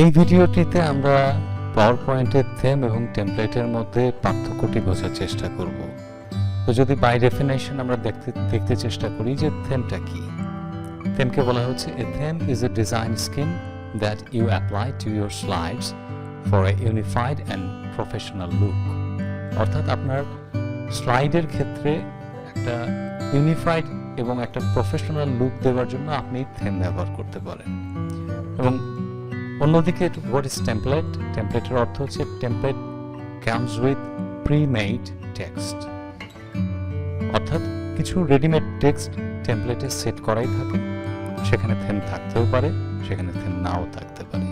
এই ভিডিওটিতে আমরা পাওয়ারপয়েন্টের থিম এবং টেমপ্লেটের মধ্যে পার্থক্যটি বোঝার চেষ্টা করব। তো যদি বাই ডেফিনেশন আমরা দেখতে চেষ্টা করি যে থিমটা কি, থিমকে বলা হচ্ছে a theme is a design scheme that you apply to your slides for a unified and professional look। অর্থাৎ আপনার স্লাইডের ক্ষেত্রে একটা ইউনিফাইড এবং একটা প্রফেশনাল লুক দেওয়ার জন্য আপনি থিম ব্যবহার করতে পারেন। এবং অন্যদিকে হোয়াট ইজ টেমপ্লেট? টেমপ্লেটের অর্থ হচ্ছে template comes with pre-made text, অর্থাৎ কিছু রেডিমেড টেক্সট টেমপ্লেটে সেট করাই থাকে, সেখানে থিম থাকতেও পারে, সেখানে থিম নাও থাকতে পারে।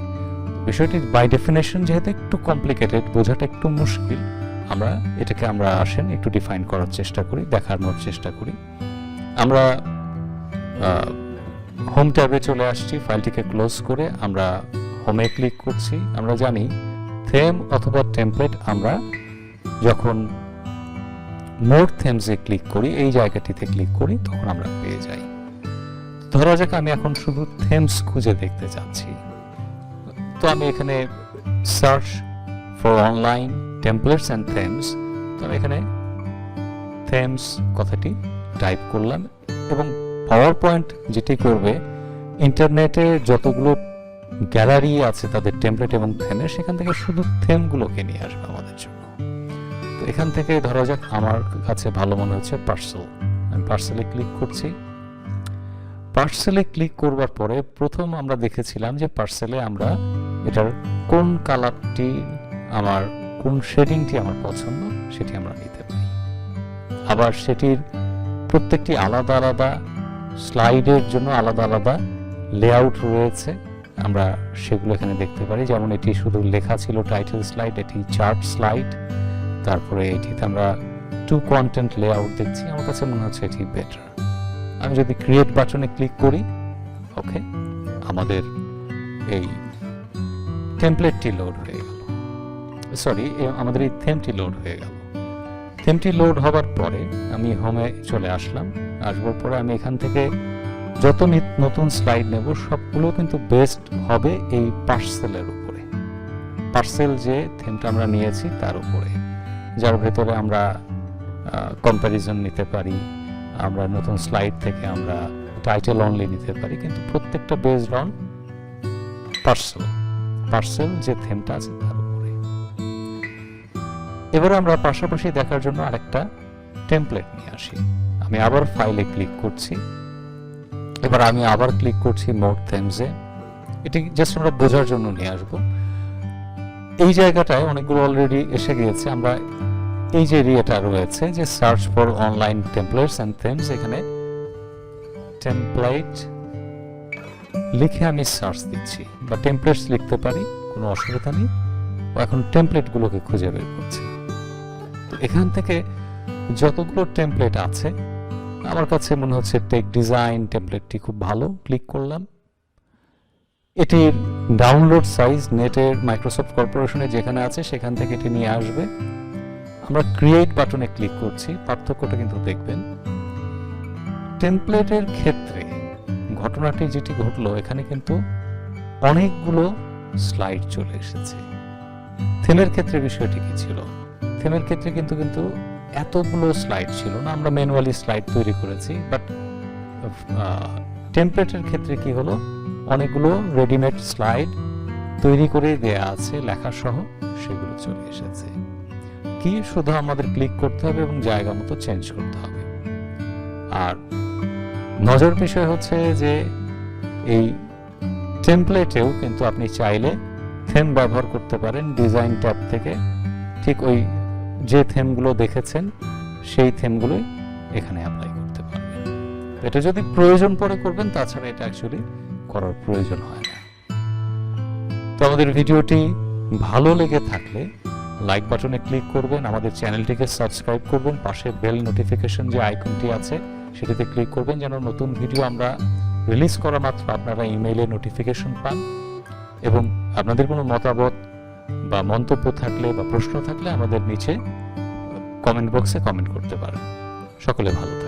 বিষয়টি বাই ডেফিনেশন যেহেতু একটু কমপ্লিকেটেড, বোঝাটা একটু মুশকিল, এটাকে আমরা আসেন একটু ডিফাইন করার চেষ্টা করি, দেখানোর চেষ্টা করি। আমরা হোম ট্যাবে চলে আসছি, ফাইলটিকে ক্লোজ করে আমরা হোমে ক্লিক করছি। আমরা জানি থিম অথবা টেমপ্লেট আমরা যখন মোর থিমসে ক্লিক করি, এই জায়গাটিতে ক্লিক করি, তখন আমরা পেয়ে যাই। ধরা যাক আমি এখন শুধু থিমস খুঁজে দেখতে চাচ্ছি, তো আমি এখানে search for online templates and themes, তো আমি এখানে থিমস কথাটি টাইপ করলাম এবং পাওয়ার পয়েন্ট যেটি করবে, ইন্টারনেটে যতগুলো গ্যালারি আছে তাদের টেমপ্লেট এবং থিমের, সেখান থেকে শুধু থিমগুলোকে নিয়ে আসবে আমাদের জন্য। তো এখান থেকে ধরা যাক আমার কাছে ভালো মনে হচ্ছে পার্সেল, আমি পার্সেলে ক্লিক করছি। পার্সেলে ক্লিক করবার পরে প্রথম আমরা দেখেছিলাম যে পার্সেলে আমরা এটার কোন কালারটি আমার, কোন শেডিংটি আমার পছন্দ সেটি আমরা নিতে পারি। আবার সেটির প্রত্যেকটি আলাদা আলাদা স্লাইডের জন্য আলাদা আলাদা লেআউট রয়েছে, আমরা সেগুলো এখানে দেখতে পারি। যেমন এটি শুধু লেখা ছিল টাইটেল স্লাইড, এটি চার্ট স্লাইড, তারপরে এটিতে আমরা টু কন্টেন্ট লেআউট দেখছি। আমার কাছে মনে হচ্ছে এটি বেটার। আমি যদি ক্রিয়েট বাটনে ক্লিক করি, ওকে, আমাদের এই টেমপ্লেটটি লোড হয়ে গেল, আমাদের এই থিমটি লোড হয়ে গেল। থিমটি লোড হবার পরে আমি হোমে চলে আসলাম। আসবার পরে আমি এখান থেকে যত নতুন স্লাইড নেব সবগুলো কিন্তু বেস্ট হবে এই পার্সেলের উপরে, পার্সেল যে থিমটা আমরা নিয়েছি তার উপরে, যার ভেতরে আমরা কম্প্যারিজন নিতে পারি, আমরা নতুন স্লাইড থেকে আমরা টাইটেল অনলি নিতে পারি, কিন্তু প্রত্যেকটা বেসড অন পার্সেল যে থিমটা আছে তার উপরে। এবারে আমরা পাশাপাশি দেখার জন্য আরেকটা টেমপ্লেট নিয়ে আসি। আমি আবার ফাইলে ক্লিক করছি, এবার আমি আবার ক্লিক করছি মোর থিমসে। এটি জাস্ট আমরা বোঝার জন্য নিয়ে আসব। এই জায়গাটায় অনেকগুলো অলরেডি এসে গিয়েছে। আমরা এই যে এরিয়াটা রয়েছে যে search for online templates and themes, এখানে টেমপ্লেট লিখে আমি সার্চ দিচ্ছি, বা টেমপ্লেটস লিখতে পারি, কোনো অসুবিধা নেই। এখন টেমপ্লেটগুলোকে খুঁজে বের করছি। তো এখান থেকে যতগুলো টেমপ্লেট আছে আমার কাছে মনে হচ্ছে টেক ডিজাইন টেমপ্লেটটি খুব ভালো। ক্লিক করলাম। এটির ডাউনলোড সাইজ নেটের মাইক্রোসফট কর্পোরেশনে যেখানে আছে সেখান থেকে এটি নিয়ে আসবে। আমরা ক্রিয়েট বাটনে ক্লিক করছি। পার্থক্যটা কিন্তু দেখবেন, টেমপ্লেটের ক্ষেত্রে ঘটনাটি যেটি ঘটলো, এখানে কিন্তু অনেকগুলো স্লাইড চলে এসেছে। থিমের ক্ষেত্রে বিষয়টি কি ছিল? থিমের ক্ষেত্রে কিন্তু এতগুলো স্লাইড ছিল না, আমরা ম্যানুয়ালি স্লাইড তৈরি করেছি। বাট টেমপ্লেটের ক্ষেত্রে কি হলো, অনেকগুলো রেডিমেড স্লাইড তৈরি করে দেয়া আছে লেখা সহ, সেগুলো চলে এসেছে। কি শুধু আমাদের ক্লিক করতে হবে এবং জায়গা মতো চেঞ্জ করতে হবে। আর মজার বিষয় হচ্ছে যে এই টেমপ্লেটেও কিন্তু আপনি চাইলে থিম ব্যবহার করতে পারেন ডিজাইন ট্যাব থেকে। ঠিক ওই যে থিমগুলো দেখেছেন সেই থিমগুলোই এখানে অ্যাপ্লাই করতে পারবেন। এটা যদি প্রয়োজন পড়ে করবেন, তাছাড়া এটা অ্যাকচুয়ালি করার প্রয়োজন হয় না। তো আমাদের ভিডিওটি ভালো লেগে থাকলে লাইক বাটনে ক্লিক করবেন, আমাদের চ্যানেলটিকে সাবস্ক্রাইব করবেন, পাশে বেল নোটিফিকেশন যে আইকনটি আছে সেটিতে ক্লিক করবেন, যেন নতুন ভিডিও আমরা রিলিজ করা মাত্র আপনারা ইমেইলে নোটিফিকেশন পান। এবং আপনাদের কোনো মতামত বা মন্তব্য থাকলে বা প্রশ্ন থাকলে আমাদের নিচে কমেন্ট বক্সে কমেন্ট করতে পারেন। সকলে ভালো থাকবেন।